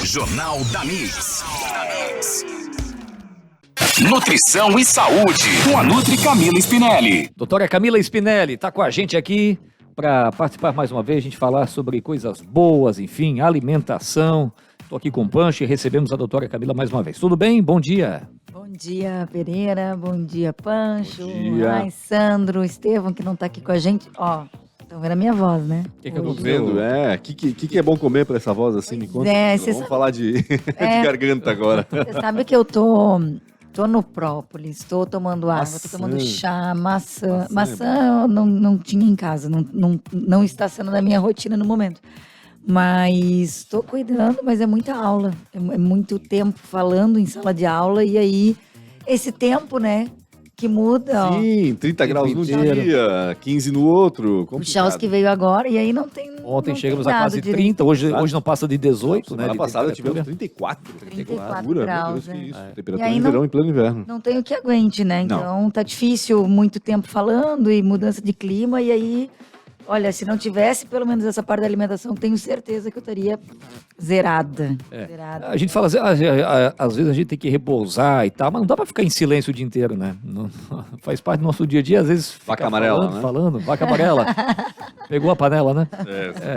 Jornal da Mix. Nutrição e saúde, com a Nutri Camila Spinelli. Doutora Camila Spinelli está com a gente aqui para participar mais uma vez, a gente falar sobre coisas boas, enfim, alimentação. Estou aqui com o Pancho e recebemos a doutora Camila mais uma vez. Tudo bem? Bom dia. Bom dia, Pereira. Bom dia, Pancho. Bom dia. Ai, Sandro, Estevão, que não está aqui com a gente. Ó, estão vendo a minha voz, né? O que Tô vendo, que é bom comer pra essa voz assim, me conta. Cê Falar de garganta agora. Você sabe que eu tô no própolis, tô tomando água, Maçã. tô tomando chá, maçã. Maçã Maçã eu não tinha em casa, não está sendo da minha rotina no momento. Mas estou cuidando, mas é muita aula, é muito tempo falando em sala de aula, e aí esse tempo, né, que muda, ó. Sim, 30 graus num inteiro. dia, 15 no outro. O Charles que veio agora, e aí não tem. Ontem não chegamos tem a nada quase direito. 30, hoje não passa de 18, né? Semana de passada temperatura. tivemos 34. 34 Meu graus, Deus, que é. isso. E Temperatura aí de não- verão em pleno inverno. Não tem o que aguente, né? Não. Então tá difícil, muito tempo falando e mudança de clima, e aí, olha, se não tivesse pelo menos essa parte da alimentação, tenho certeza que eu estaria zerada. Zerada. A gente fala assim, às vezes a gente tem que repousar e tal, mas não dá pra ficar em silêncio o dia inteiro, né? Faz parte do nosso dia a dia, às vezes fica Vaca amarela, falando, né? falando, vaca amarela. Pegou a panela, né?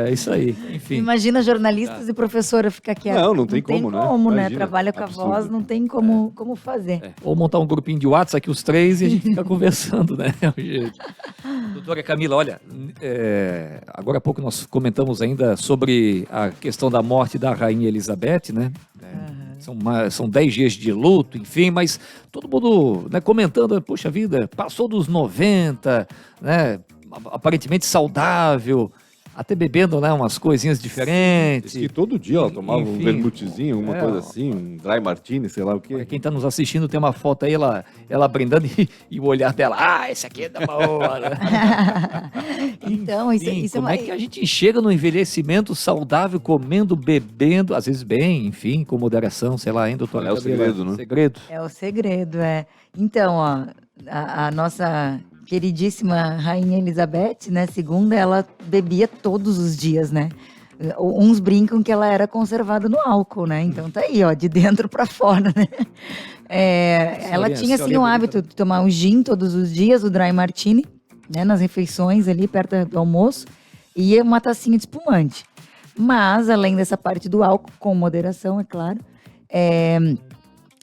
É isso aí, enfim. Imagina jornalistas e professora ficar quieta. Não tem como, né? né? Imagina, Trabalha com absurdo. a voz, não tem como fazer. Ou montar um grupinho de WhatsApp aqui, os três, e a gente fica conversando, né? É o jeito. Doutora Camila, olha, agora há pouco nós comentamos ainda sobre a questão da morte da Rainha Elizabeth, né? São 10 dias de luto, enfim, mas todo mundo, né, comentando, poxa vida, passou dos 90, né? Aparentemente saudável, até bebendo, né, umas coisinhas diferentes. Diz que todo dia ela tomava um Enfim, vermutezinho, alguma coisa assim, um dry martini, sei lá o Pra quê. quem tá nos assistindo, tem uma foto aí, ela brindando e o olhar dela, esse aqui é da boa, né? Então, isso Enfim, é como uma... é que a gente chega no envelhecimento saudável, comendo, bebendo, às vezes bem, enfim, com moderação, sei lá, hein, doutora? Qual é o Gabriela? segredo, né? Segredo. É o segredo, é. Então, ó, a nossa queridíssima Rainha Elizabeth, né, segunda, ela bebia todos os dias, né? Uns brincam que ela era conservada no álcool, né? Então tá aí, ó, de dentro pra fora, né? Ela tinha, assim, o hábito de tomar um gin todos os dias, o dry martini, né, nas refeições ali, perto do almoço, e uma tacinha de espumante. Mas, além dessa parte do álcool, com moderação, é claro,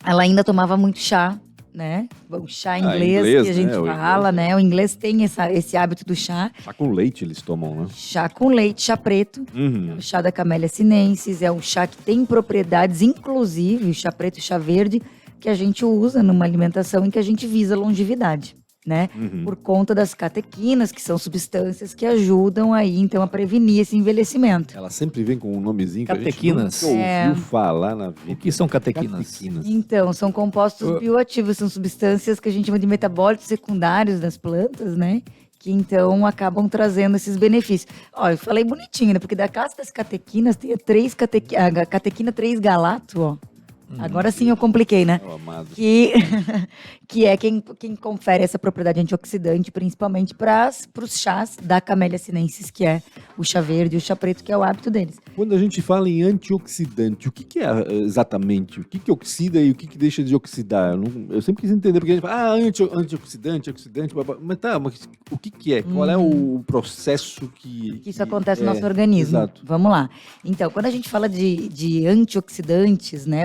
ela ainda tomava muito chá, né? O chá inglês, que a gente né? O fala, inglês, né? O inglês tem esse hábito do chá. Chá com leite eles tomam, né? Chá com leite, chá preto. Uhum. O chá da Camellia sinensis é um chá que tem propriedades, inclusive o chá preto e chá verde, que a gente usa numa alimentação em que a gente visa longevidade, né? Por conta das catequinas, que são substâncias que ajudam aí, então, a prevenir esse envelhecimento. Ela sempre vem com um nomezinho que Catequinas. a gente nunca ouviu falar na vida. O que são catequinas? Então, são compostos bioativos, são substâncias que a gente chama de metabólitos secundários das plantas, né? Que então acabam trazendo esses benefícios. Ó, eu falei bonitinho, né? Porque da casa das catequinas tem a catequina 3-galato, ó. Agora sim eu compliquei, né? Meu amado. Que é quem confere essa propriedade antioxidante, principalmente para os chás da Camellia sinensis, que é o chá verde e o chá preto, que é o hábito deles. Quando a gente fala em antioxidante, o que é exatamente? O que oxida e o que deixa de oxidar? Eu sempre quis entender, porque a gente fala, antioxidante, oxidante, mas tá, mas o que é? Qual é o processo que Isso acontece no nosso organismo. Exato. Vamos lá. Então, quando a gente fala de antioxidantes, né,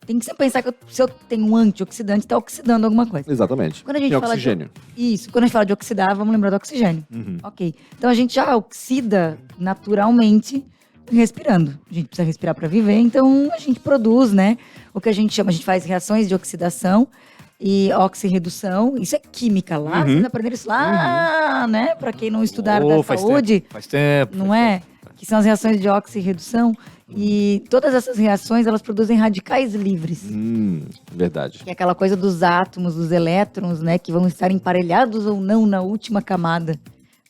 tem que sempre pensar que se eu tenho um antioxidante, está oxidando alguma coisa. Exatamente. Quando a gente Tem fala oxigênio. Isso, quando a gente fala de oxidar, vamos lembrar do oxigênio. Uhum. Ok. Então a gente já oxida naturalmente respirando. A gente precisa respirar para viver, então a gente produz, né? O que a gente faz reações de oxidação e oxirredução. Isso é química lá, vocês aprenderam isso lá, né? Para quem não estudar da saúde, Faz tempo. não é? Que são as reações de oxirredução. E todas essas reações, elas produzem radicais livres. Verdade. Que é aquela coisa dos átomos, dos elétrons, né? Que vão estar emparelhados ou não na última camada.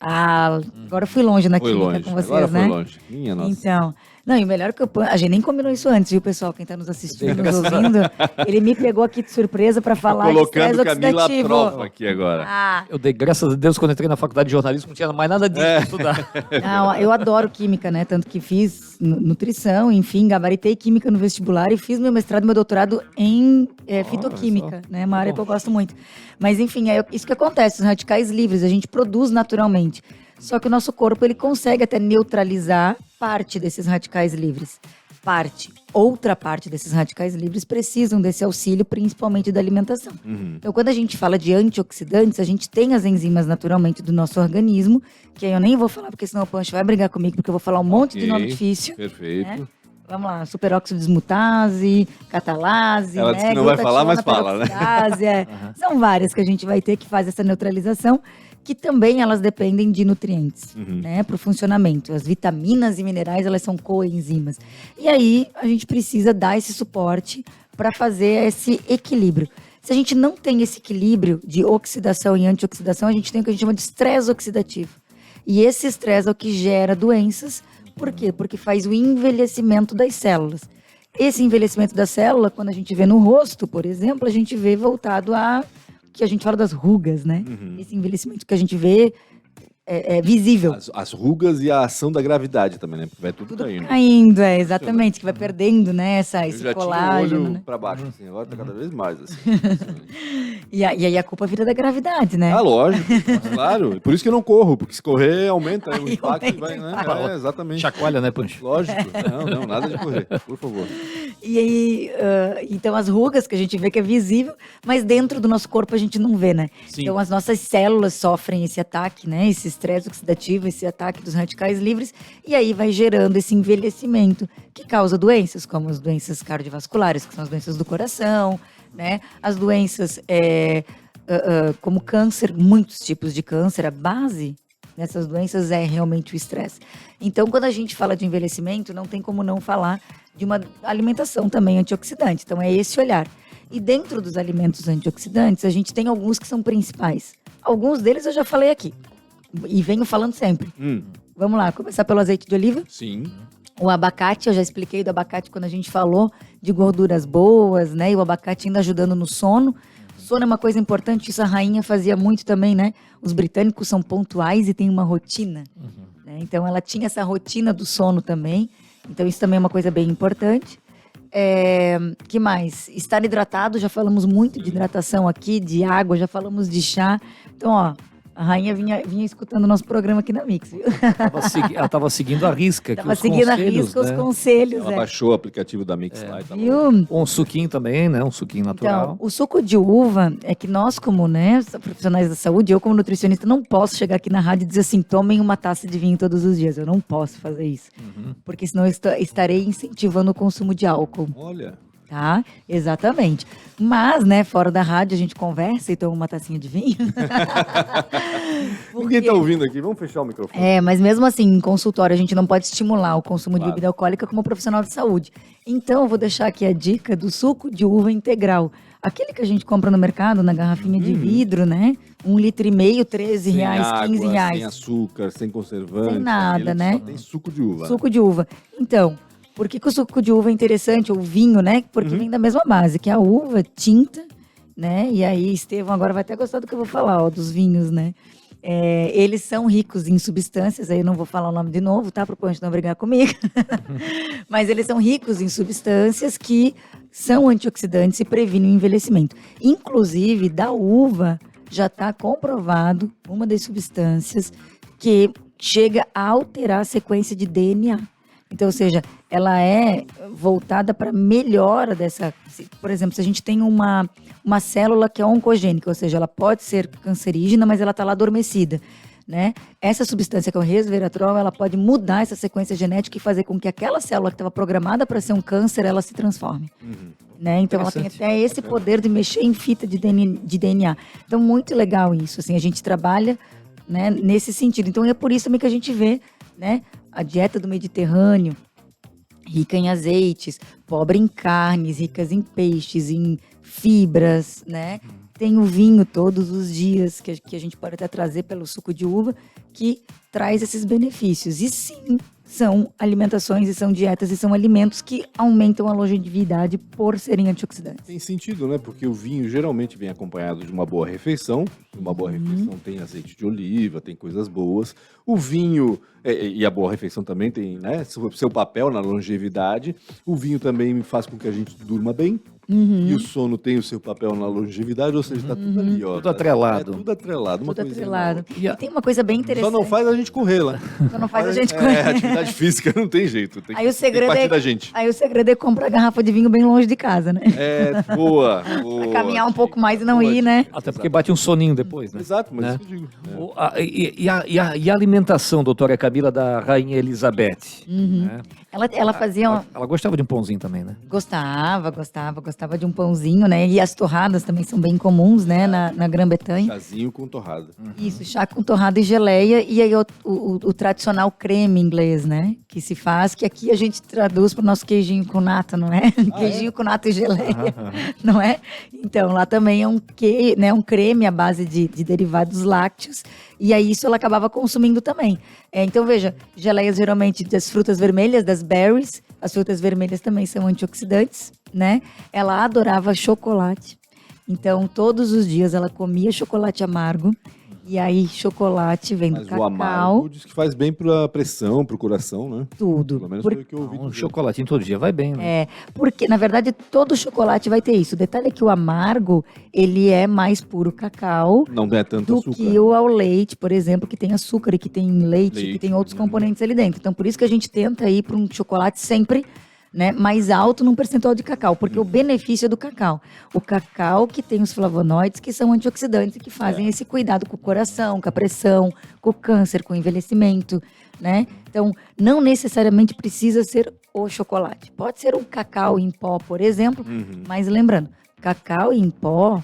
Ah, agora eu fui longe na Foi química longe. com vocês, Agora né? foi longe. Minha nossa. Então, Não, e o melhor que a gente nem combinou isso antes, viu, pessoal? Quem tá nos assistindo, nos Graças a- ouvindo, ele me pegou aqui de surpresa para falar de estresse Colocando Camila à oxidativo. prova aqui agora. Ah, Eu dei graças a Deus quando entrei na faculdade de jornalismo, não tinha mais nada disso pra estudar. não, eu adoro química, né? Tanto que fiz nutrição, enfim, gabaritei química no vestibular e fiz meu mestrado e meu doutorado em fitoquímica, né? Uma área que eu gosto muito. Mas, enfim, é isso que acontece. Os radicais livres a gente produz naturalmente. Só que o nosso corpo, ele consegue até neutralizar parte desses radicais livres. Outra parte desses radicais livres precisam desse auxílio, principalmente da alimentação. Então, quando a gente fala de antioxidantes, a gente tem as enzimas naturalmente do nosso organismo, que aí eu nem vou falar, porque senão o Pancho vai brigar comigo, porque eu vou falar um monte de nome difícil. Perfeito. Né? Vamos lá, superóxido dismutase, catalase, Ela disse que não vai falar, mas fala, né? São várias que a gente vai ter que fazer essa neutralização, que também elas dependem de nutrientes, né, para o funcionamento. As vitaminas e minerais, elas são coenzimas. E aí, a gente precisa dar esse suporte para fazer esse equilíbrio. Se a gente não tem esse equilíbrio de oxidação e antioxidação, a gente tem o que a gente chama de estresse oxidativo. E esse estresse é o que gera doenças. Por quê? Porque faz o envelhecimento das células. Esse envelhecimento da célula, quando a gente vê no rosto, por exemplo, a gente vê voltado a que a gente fala das rugas, né? Esse envelhecimento que a gente vê é visível. As rugas e a ação da gravidade também, né? Porque vai tudo caindo. Caindo, exatamente, que vai perdendo, né, esse Eu já colágeno, tinha o olho né? pra baixo, assim, agora tá cada vez mais, assim. E aí a culpa vira da gravidade, né? Ah, lógico, claro. Por isso que eu não corro, porque se correr aumenta o Aí impacto e aumenta vai, o né? impacto. Exatamente. Chacoalha, né, Pancho? Lógico. Não, nada de correr, por favor. E aí, então as rugas que a gente vê que é visível, mas dentro do nosso corpo a gente não vê, né? Sim. Então as nossas células sofrem esse ataque, né? Esse estresse oxidativo, esse ataque dos radicais livres, e aí vai gerando esse envelhecimento que causa doenças, como as doenças cardiovasculares, que são as doenças do coração, né? As doenças como câncer, muitos tipos de câncer, a base dessas doenças é realmente o estresse. Então, quando a gente fala de envelhecimento, não tem como não falar de uma alimentação também antioxidante. Então, é esse olhar. E dentro dos alimentos antioxidantes, a gente tem alguns que são principais. Alguns deles eu já falei aqui. E venho falando sempre. Vamos lá, começar pelo azeite de oliva. Sim. O abacate, eu já expliquei do abacate quando a gente falou de gorduras boas, né? E o abacate ainda ajudando no sono. Sono é uma coisa importante, isso a rainha fazia muito também, né? Os britânicos são pontuais e têm uma rotina. Né? Então, ela tinha essa rotina do sono também. Então, isso também é uma coisa bem importante. Que mais? Estar hidratado, já falamos muito de hidratação aqui, de água, já falamos de chá. Então, ó, a rainha vinha escutando o nosso programa aqui na Mix, viu? Ela estava seguindo a risca. Tava seguindo a risca os conselhos. Ela baixou o aplicativo da Mix lá e tá Viu? Um suquinho também, né? Um suquinho natural. Então, o suco de uva é que nós, como né, profissionais da saúde, eu como nutricionista, não posso chegar aqui na rádio e dizer assim, tomem uma taça de vinho todos os dias. Eu não posso fazer isso. Porque senão eu estarei incentivando o consumo de álcool. Olha. Tá? Exatamente. Mas, né, fora da rádio a gente conversa e toma uma tacinha de vinho. Ninguém tá ouvindo aqui, vamos fechar o microfone. Mas mesmo assim, em consultório, a gente não pode estimular o consumo de Claro. bebida alcoólica como profissional de saúde. Então, eu vou deixar aqui a dica do suco de uva integral. Aquele que a gente compra no mercado, na garrafinha de vidro, né? 1,5 litro, R$13, Sem água, R$15. sem açúcar, sem conservante. Sem nada, Ele né? Só tem suco de uva. Suco de uva. Então, por que o suco de uva é interessante, ou vinho, né? Porque vem da mesma base, que é a uva tinta, né? E aí, Estevão agora vai até gostar do que eu vou falar, ó, dos vinhos, né? Eles são ricos em substâncias, aí eu não vou falar o nome de novo, tá? Para o Pancho não brigar comigo. Mas eles são ricos em substâncias que são antioxidantes e previnem o envelhecimento. Inclusive, da uva já está comprovado uma das substâncias que chega a alterar a sequência de DNA. Então, ou seja, ela é voltada para melhora dessa... Por exemplo, se a gente tem uma célula que é oncogênica, ou seja, ela pode ser cancerígena, mas ela está lá adormecida, né? Essa substância que é o resveratrol, ela pode mudar essa sequência genética e fazer com que aquela célula que estava programada para ser um câncer, ela se transforme. Né? Então, ela tem até esse poder de mexer em fita de DNA. Então, muito legal isso. Assim, a gente trabalha, né, nesse sentido. Então, é por isso também que a gente vê, né, a dieta do Mediterrâneo, rica em azeites, pobre em carnes, ricas em peixes, em fibras, né? Tem o vinho todos os dias, que a gente pode até trazer pelo suco de uva, que traz esses benefícios. E sim, são alimentações e são dietas e são alimentos que aumentam a longevidade por serem antioxidantes. Tem sentido, né? Porque o vinho geralmente vem acompanhado de uma boa refeição. Uma boa refeição tem azeite de oliva, tem coisas boas. O vinho, e a boa refeição também tem, né, seu papel na longevidade. O vinho também faz com que a gente durma bem. E o sono tem o seu papel na longevidade, ou seja, está tudo ali, ó. Tudo atrelado. É tudo atrelado. Uma Tudo coisinha atrelado. na outra. E tem uma coisa bem interessante. Só não faz a gente correr lá. Só não faz a gente correr. Atividade física não tem jeito. Tem Aí o que segredo partir é, da gente. aí o segredo é comprar garrafa de vinho bem longe de casa, né? Boa. Pra caminhar um pouco mais e não ir, né? Até porque bate um soninho depois, né? Exato, mas Né? isso que eu digo. E a alimentação, doutora Camila, da Rainha Elizabeth? Né? Ela fazia... Ela gostava de um pãozinho também, né? Gostava de um pãozinho, né? E as torradas também são bem comuns, né? Na Grã-Bretanha. Chazinho com torrada. Isso, chá com torrada e geleia. E aí o tradicional creme inglês, né? Que se faz, que aqui a gente traduz para o nosso queijinho com nata, não é? Queijinho com nata e geleia, não é? Então, lá também é um creme à base de derivados lácteos. E aí isso ela acabava consumindo também. Então, veja, geleias geralmente das frutas vermelhas, das berries. As frutas vermelhas também são antioxidantes, né? Ela adorava chocolate. Então, todos os dias ela comia chocolate amargo. E aí, chocolate vem do Mas o cacau. amargo diz que faz bem pra pressão, pro coração, né? Tudo. Pelo menos Por- foi o que eu ouvi. Um dizer. chocolatinho todo dia vai bem, né? Porque, na verdade, todo chocolate vai ter isso. O detalhe é que o amargo, ele é mais puro cacau Não é tanto do açúcar. que o ao leite, por exemplo, que tem açúcar e que tem leite, que tem outros componentes ali dentro. Então, por isso que a gente tenta ir para um chocolate sempre, né, mais alto num percentual de cacau, porque o benefício é do cacau. O cacau que tem os flavonoides, que são antioxidantes e que fazem esse cuidado com o coração, com a pressão, com o câncer, com o envelhecimento, né? Então, não necessariamente precisa ser o chocolate. Pode ser um cacau em pó, por exemplo, mas lembrando, cacau em pó,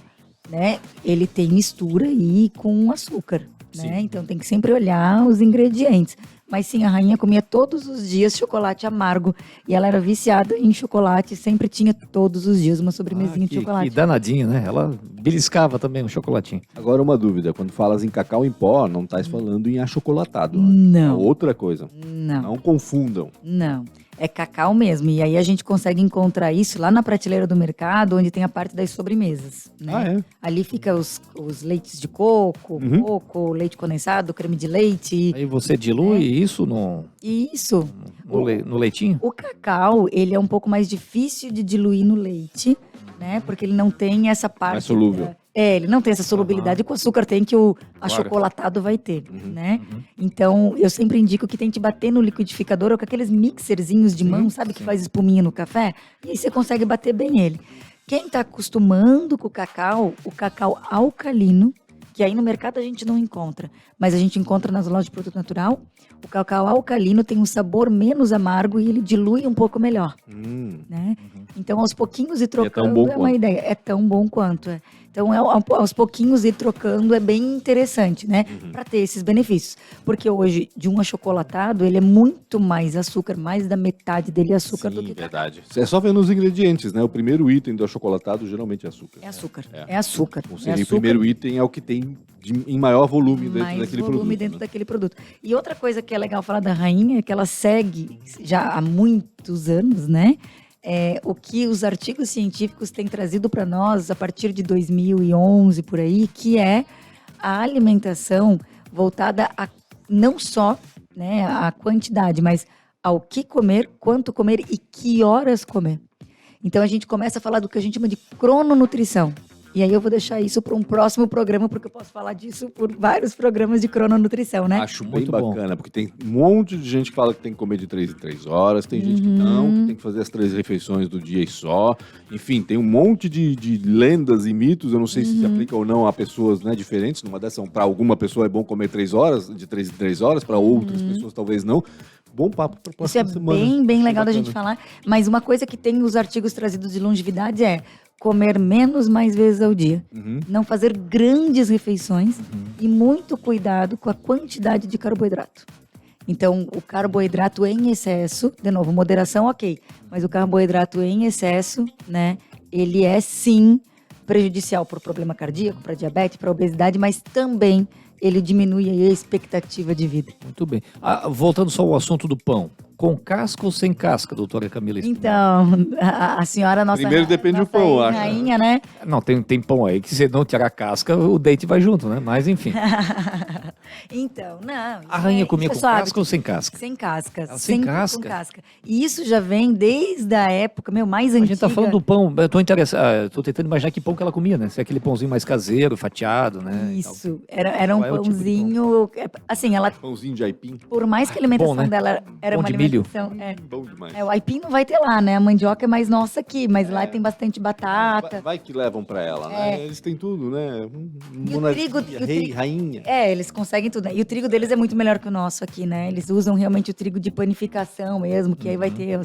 né, ele tem mistura aí com açúcar, né? Então tem que sempre olhar os ingredientes. Mas sim, a rainha comia todos os dias chocolate amargo e ela era viciada em chocolate, sempre tinha todos os dias uma sobremesinha de chocolate. Que danadinha, né? Ela beliscava também um chocolatinho. Agora uma dúvida, quando falas em cacau em pó, não estás falando em achocolatado, né? Não. É outra coisa. Não. Não confundam. Não, é cacau mesmo. E aí a gente consegue encontrar isso lá na prateleira do mercado, onde tem a parte das sobremesas, né? Ali fica os leites de coco, coco, leite condensado, creme de leite. Aí você dilui isso Isso. no leitinho? O cacau, ele é um pouco mais difícil de diluir no leite, né? Porque ele não tem essa parte... Mais solúvel. Ele não tem essa solubilidade que o açúcar tem, que o achocolatado vai ter, né? Então, eu sempre indico que tente bater no liquidificador ou com aqueles mixerzinhos de mão, sabe? Que faz espuminha no café. E aí você consegue bater bem ele. Quem está acostumando com o cacau alcalino, que aí no mercado a gente não encontra, mas a gente encontra nas lojas de produto natural, o cacau alcalino tem um sabor menos amargo e ele dilui um pouco melhor, né? Então, aos pouquinhos ir trocando bom é uma quanto. ideia. É tão bom quanto, é. Então, aos pouquinhos ir trocando é bem interessante, né? Para ter esses benefícios. Porque hoje, de um achocolatado, ele é muito mais açúcar, mais da metade dele é açúcar do que cacau. Verdade. É só ver nos ingredientes, né? O primeiro item do achocolatado geralmente é açúcar. É açúcar. É açúcar. Ou É seja, o açúcar. primeiro item é o que tem em maior volume dentro Mais daquele volume produto. dentro né? daquele produto. E outra coisa que é legal falar da rainha é que ela segue já há muitos anos, né? O que os artigos científicos têm trazido para nós a partir de 2011 por aí, que é a alimentação voltada a não só, né, a quantidade, mas ao que comer, quanto comer e que horas comer. Então a gente começa a falar do que a gente chama de crononutrição. E aí eu vou deixar isso para um próximo programa, porque eu posso falar disso por vários programas de crononutrição, né? Acho bem Muito bom. bacana, porque tem um monte de gente que fala que tem que comer de 3 em 3 horas, tem gente que não, que tem que fazer as 3 refeições do dia e só. Enfim, tem um monte de lendas e mitos, eu não sei se se aplica ou não a pessoas, né, diferentes. Numa dessas, para alguma pessoa é bom comer 3 horas, de 3 em 3 horas, para outras pessoas talvez não. Bom papo para Isso é próxima semana. bem legal da Bacana. gente falar. Mas uma coisa que tem os artigos trazidos de longevidade é comer menos mais vezes ao dia. Não fazer grandes refeições e muito cuidado com a quantidade de carboidrato. Então, o carboidrato em excesso, de novo, moderação, ok. Mas o carboidrato em excesso, né, ele é sim prejudicial para o problema cardíaco, para diabetes, para obesidade, mas também ele diminui aí a expectativa de vida. Muito bem. Voltando só ao assunto do pão. Com casca ou sem casca, doutora Camila? Então, a senhora, nossa Primeiro depende do pão, eu acho. rainha, né? Não, tem pão aí que se não tirar a casca, o dente vai junto, né? Mas enfim. Então, não. A rainha comia isso com é casca hábito. ou sem casca? Sem casca. Ela sem sempre casca? com casca. E isso já vem desde a época, mais A antiga. gente tá falando do pão, eu tô interessado, tô tentando imaginar que pão que ela comia, né? Se é aquele pãozinho mais caseiro, fatiado, né? Isso, era um Qual é o tipo de pãozinho, assim, ela, Pãozinho de aipim. por mais que a alimentação bom, né? dela era Pão uma de milho. alimentação... Bom demais. o aipim não vai ter lá, né? A mandioca é mais nossa aqui, mas lá tem bastante batata. Vai que levam pra ela, né? Eles têm tudo, né? E o trigo- Rei, rainha. Eles conseguem tudo, né? E o trigo deles é muito melhor que o nosso aqui, né? Eles usam realmente o trigo de panificação mesmo, que aí vai ter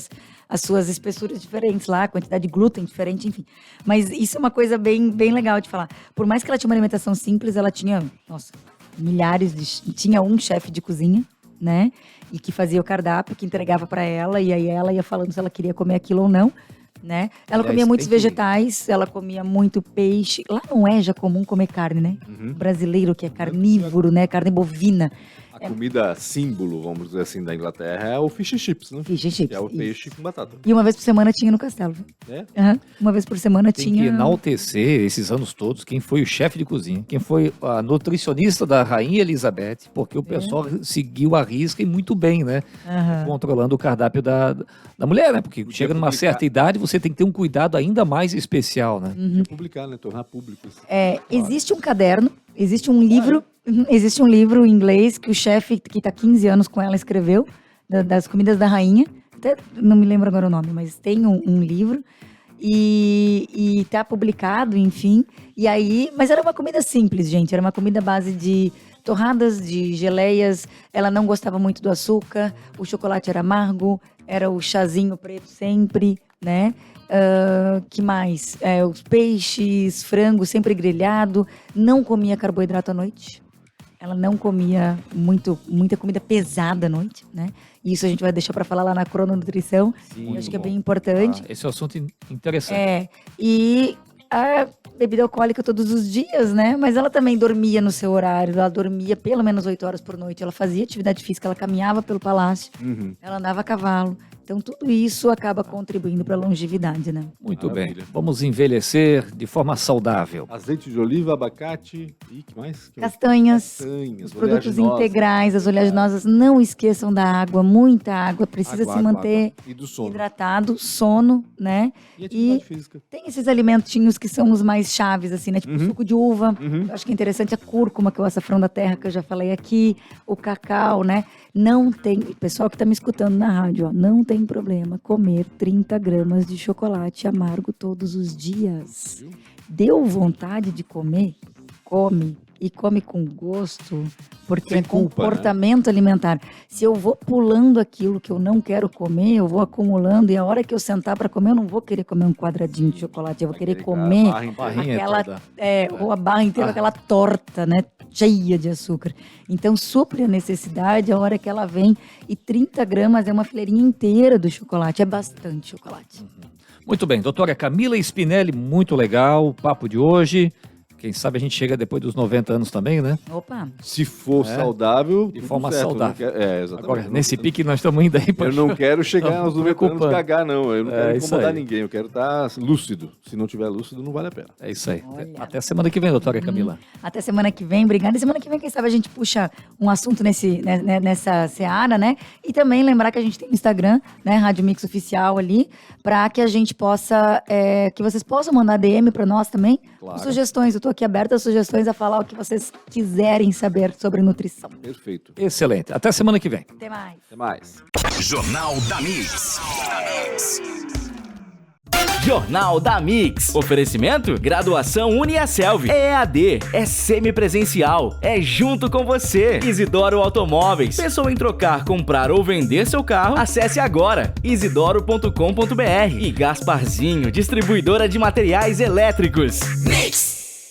as suas espessuras diferentes lá, a quantidade de glúten diferente, enfim. Mas isso é uma coisa bem, bem legal de falar. Por mais que ela tinha uma alimentação simples, ela tinha, nossa, tinha um chefe de cozinha, né? E que fazia o cardápio, que entregava para ela, e aí ela ia falando se ela queria comer aquilo ou não, né? Ela Aliás, comia muitos tem que- vegetais, ela comia muito peixe. Lá não é já comum comer carne, né? O brasileiro que é carnívoro, né? Carne bovina. A comida símbolo, vamos dizer assim, da Inglaterra é o fish and chips, né? Fish and chips, Que é o isso. peixe com batata. E uma vez por semana tinha no castelo. Viu? É? Aham. Uma vez por semana Tem tinha. que enaltecer esses anos todos quem foi o chefe de cozinha, quem foi a nutricionista da Rainha Elizabeth, porque o pessoal seguiu a risca e muito bem, né? Aham. Controlando o cardápio da mulher, né? Porque chega numa publicar. certa idade, você tem que ter um cuidado ainda mais especial, né? Uhum. Publicar, né? Tornar público. Assim. Existe um caderno, existe um livro. Existe um livro em inglês que o chefe, que está 15 anos com ela, escreveu, das comidas da rainha. Até não me lembro agora o nome, mas tem um livro. E tá publicado, enfim. E aí, mas era uma comida simples, gente. Era uma comida à base de torradas, de geleias. Ela não gostava muito do açúcar. O chocolate era amargo. Era o chazinho preto sempre, né? Que mais? Os peixes, frango sempre grelhado. Não comia carboidrato à noite. Ela não comia muita comida pesada à noite, né? E isso a gente vai deixar para falar lá na crononutrição. Eu acho que é bem importante. Esse é um assunto interessante. E a bebida alcoólica todos os dias, né? Mas ela também dormia no seu horário. Ela dormia pelo menos 8 horas por noite. Ela fazia atividade física, ela caminhava pelo palácio. Ela andava a cavalo. Então, tudo isso acaba contribuindo para a longevidade, né? Muito Maravilha. bem. Vamos envelhecer de forma saudável. Azeite de oliva, abacate e que mais? Castanhas, Castanhas, os produtos oleaginosas. integrais, as oleaginosas. Não esqueçam da água, muita água. Precisa Água, se água, manter água. E do sono. hidratado, sono, né? E atividade física. Tem esses alimentinhos que são os mais chaves, assim, né? Tipo suco de uva. Eu acho que é interessante a cúrcuma, que é o açafrão da terra, que eu já falei aqui. O cacau, né? Não tem... Pessoal que tá me escutando na rádio, ó. Não tem problema comer 30 gramas de chocolate amargo todos os dias. Deu vontade de comer? Come. E come com gosto, porque Sem é culpa, comportamento alimentar. Se eu vou pulando aquilo que eu não quero comer, eu vou acumulando, e a hora que eu sentar para comer, eu não vou querer comer um quadradinho de chocolate, eu vou querer comer Barrinha aquela, toda. ou a barra inteira, aquela torta, né, cheia de açúcar. Então, supre a necessidade a hora que ela vem, e 30 gramas é uma fileirinha inteira do chocolate, é bastante chocolate. Muito bem, doutora Camila Spinelli, muito legal o papo de hoje. Quem sabe a gente chega depois dos 90 anos também, né? Opa! Se for saudável, De tudo forma certo, saudável. eu não quero- exatamente. Agora, nesse pique nós estamos indo aí para Eu não quero chegar Não, aos 90 anos preocupando. cagar, não. Eu não quero isso incomodar aí. ninguém. Eu quero estar lúcido. Se não tiver lúcido, não vale a pena. É isso aí. Olha. Até semana que vem, doutora Camila. Até semana que vem, obrigada. E semana que vem, quem sabe a gente puxa um assunto nessa seara, né? E também lembrar que a gente tem o Instagram, né? Rádio Mix Oficial ali, para que a gente possa, que vocês possam mandar DM para nós também. Claro. Sugestões, eu tô aqui aberta a sugestões a falar o que vocês quiserem saber sobre nutrição. Perfeito. Excelente. Até semana que vem. Até mais. Até mais. Jornal da Mix. Jornal da Mix. Oferecimento? Graduação UniaSelv. É EAD. É semipresencial. É junto com você. Isidoro Automóveis. Pensou em trocar, comprar ou vender seu carro? Acesse agora isidoro.com.br. E Gasparzinho, distribuidora de materiais elétricos. Mix.